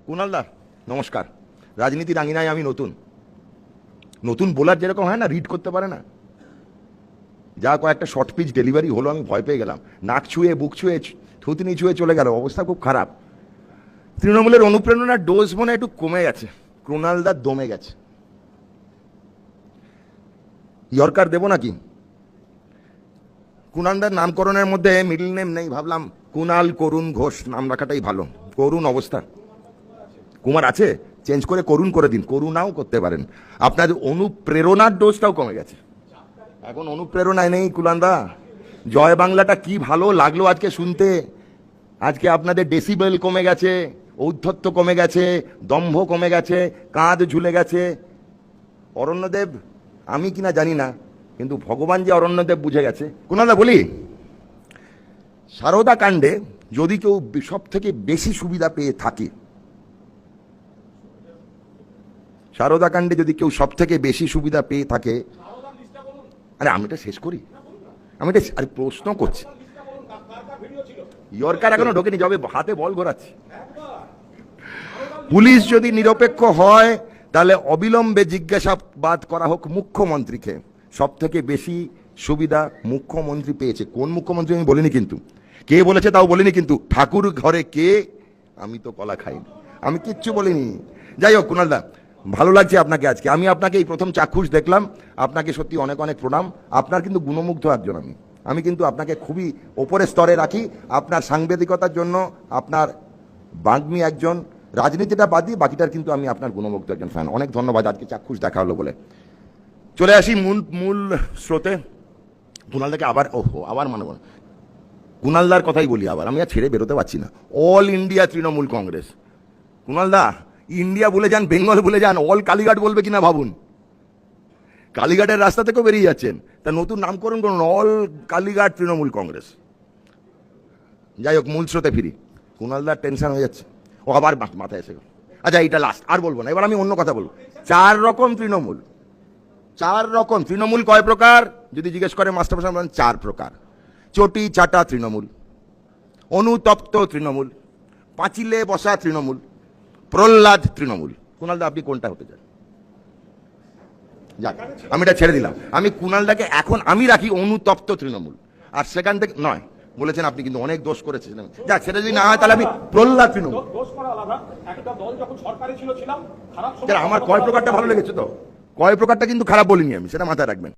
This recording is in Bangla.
কুণালদা নমস্কার। রাজনীতির আঙিনায় আমি নতুন নতুন বোলার যেরকম হয় না, রিড করতে পারে না, যা কয়েকটা শর্ট পিচ ডেলিভারি হলো আমি ভয় পেয়ে গেলাম। নাক ছুঁয়ে বুক ছুঁয়ে থুতনি ছুঁয়ে চলে গেল, অবস্থা খুব খারাপ। তৃণমূলের অনুপ্রেরণার ডোজ মনে একটু কমে গেছে, কুণালদা দমে গেছে। ইয়র্কার দেবো নাকি? কুণালদার নামকরণের মধ্যে মিডল নেম নেই, ভাবলাম কুণাল করুণ ঘোষ নাম রাখাটাই ভালো। করুণ অবস্থা, কুমার আছে, চেঞ্জ করে করুণ করে দিন, করুণাও করতে পারেন। আপনার অনুপ্রেরণার ডোজটাও কমে গেছে, এখন অনুপ্রেরণায় নেই কুণালদা। জয় বাংলাটা কি ভালো লাগলো আজকে শুনতে। আজকে আপনাদের ডেসিবেল কমে গেছে, ঔদ্ধত্য কমে গেছে, দম্ভ কমে গেছে, কাঁধ ঝুলে গেছে। অরণ্যদেব আমি কিনা জানি না, কিন্তু ভগবান যে অরণ্যদেব বুঝে গেছে। কুণালদা বলি, সারদা কাণ্ডে যদি কেউ সব থেকে বেশি সুবিধা পেয়ে থাকে, সারদা কাণ্ডে যদি কেউ সব থেকে বেশি সুবিধা পেয়ে থাকে, আরে আমি এটা শেষ করি, আমি এটা আরে প্রশ্ন করছি। ইয়র্কার এখনো ঢোকেনি, যাবে হাতে বল ঘোরাচ্ছি। পুলিশ যদি নিরপেক্ষ হয় তাহলে অবিলম্বে জিজ্ঞাসাবাদ করা হোক মুখ্যমন্ত্রীকে। সব থেকে বেশি সুবিধা মুখ্যমন্ত্রী পেয়েছে। কোন মুখ্যমন্ত্রী আমি বলিনি, কিন্তু কে বলেছে তাও বলিনি, কিন্তু ঠাকুর ঘরে কে, আমি তো কলা খাইনি, আমি কিচ্ছু বলিনি। যাই হোক কুণালদা, ভালো লাগছে আপনাকে আজকে। আমি আপনাকে এই প্রথম চাক্ষুষ দেখলাম, আপনাকে সত্যি অনেক অনেক প্রণাম। আপনার কিন্তু গুণমুগ্ধ একজন আমি কিন্তু আপনাকে খুবই ওপরের স্তরে রাখি। আপনার সাংবাদিকতার জন্য, আপনার বাগ্মী একজন, রাজনীতিটা বাদ দিয়ে বাকিটার কিন্তু আমি আপনার গুণমুগ্ধ একজন ফ্যান। অনেক ধন্যবাদ আজকে চাক্ষুষ দেখা হলো বলে। চলে আসি মূল স্রোতে। কুণালদাকে আবার মানে কুণালদার কথাই বলি আবার, আমি আর ছেড়ে বেরোতে পারছি না। All India Trinamool Congress. কুণালদা ইন্ডিয়া ভুলে যান, বেঙ্গল ভুলে যান, অল কালীঘাট বলবে কিনা ভাবুন। কালীঘাটের রাস্তা থেকেও বেরিয়ে যাচ্ছেন, তা নতুন নামকরণ করুন, অল কালীঘাট তৃণমূল কংগ্রেস। যাই হোক মূল স্রোতে ফিরি। কুণালদার টেনশন হয়ে যাচ্ছে, ও আবার মাথায় এসে গেল। আচ্ছা এটা লাস্ট, আর বলবো না, এবার আমি অন্য কথা বলবো। 4 রকম তৃণমূল, 4 রকম তৃণমূল। কয় প্রকার যদি জিজ্ঞেস করে মাস্টারমশাই বলেন 4 প্রকার। চটি চাটা তৃণমূল, অনুতপ্ত তৃণমূল, পাঁচিলে বসা তৃণমূল, প্রহ্লাদ তৃণমূল। কুণালদা আপনি কোনটা হতে চান? যাক আমি এটা ছেড়ে দিলাম। আমি কুণালদাকে এখন আমি রাখি অনুতপ্ত তৃণমূল, আর সেখান থেকে নয় বলেছেন আপনি কিন্তু অনেক দোষ করেছেন। যাক সেটা যদি না হয় তাহলে আমি প্রহ্লাদ তৃণমূল। আমার কয় প্রকারটা ভালো লেগেছে তো, কয় প্রকারটা কিন্তু খারাপ বলিনি আমি, সেটা মাথায় রাখবেন।